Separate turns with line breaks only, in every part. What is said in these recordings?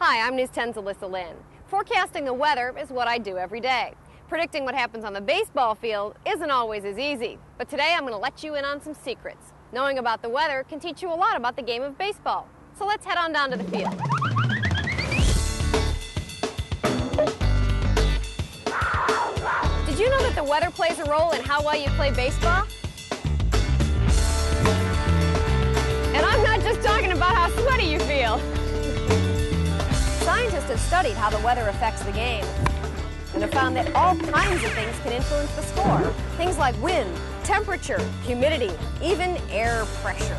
Hi, I'm News 10's Elissa Lynn. Forecasting the weather is what I do every day. Predicting what happens on the baseball field isn't always as easy, but today I'm going to let you in on some secrets. Knowing about the weather can teach you a lot about the game of baseball. So let's head on down to the field. Did you know that the weather plays a role in how well you play baseball? And I'm not just talking about how sweaty you feel. Scientists have studied how the weather affects the game and have found that all kinds of things can influence the score. Things like wind, temperature, humidity, even air pressure.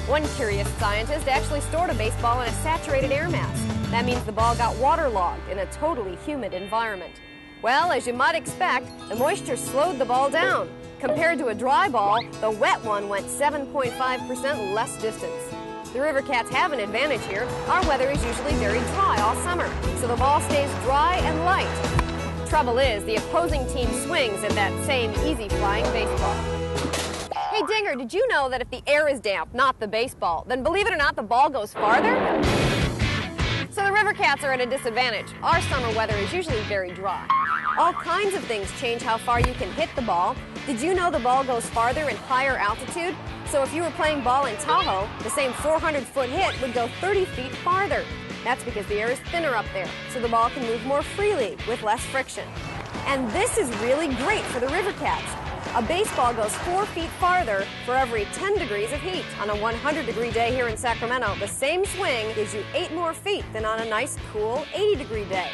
One curious scientist actually stored a baseball in a saturated air mass. That means the ball got waterlogged in a totally humid environment. Well, as you might expect, the moisture slowed the ball down. Compared to a dry ball, the wet one went 7.5% less distance. The River Cats have an advantage here. Our weather is usually very dry all summer, so the ball stays dry and light. Trouble is, the opposing team swings at that same easy-flying baseball. Hey, Dinger, did you know that if the air is damp, not the baseball, then believe it or not, the ball goes farther? So the River Cats are at a disadvantage. Our summer weather is usually very dry. All kinds of things change how far you can hit the ball. Did you know the ball goes farther in higher altitude? So if you were playing ball in Tahoe, the same 400-foot hit would go 30 feet farther. That's because the air is thinner up there, so the ball can move more freely with less friction. And this is really great for the River Cats. A baseball goes 4 feet farther for every 10 degrees of heat. On a 100-degree day here in Sacramento, the same swing gives you 8 more feet than on a nice, cool 80-degree day.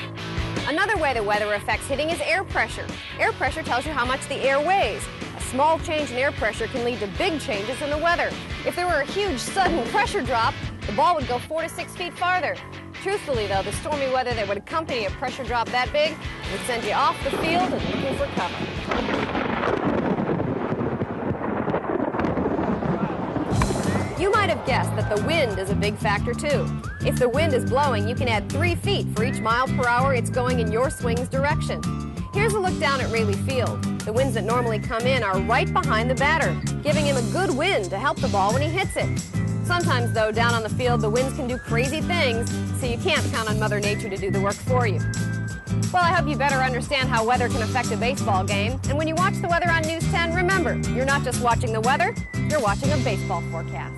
Another way the weather affects hitting is air pressure. Air pressure tells you how much the air weighs. A small change in air pressure can lead to big changes in the weather. If there were a huge, sudden pressure drop, the ball would go 4 to 6 feet farther. Truthfully, though, the stormy weather that would accompany a pressure drop that big would send you off the field and looking for cover. You might have guessed that the wind is a big factor, too. If the wind is blowing, you can add 3 feet for each mile per hour it's going in your swing's direction. Here's a look down at Rayleigh Field. The winds that normally come in are right behind the batter, giving him a good wind to help the ball when he hits it. Sometimes, though, down on the field, the winds can do crazy things, so you can't count on Mother Nature to do the work for you. Well, I hope you better understand how weather can affect a baseball game. And when you watch the weather on News 10, remember, you're not just watching the weather, you're watching a baseball forecast.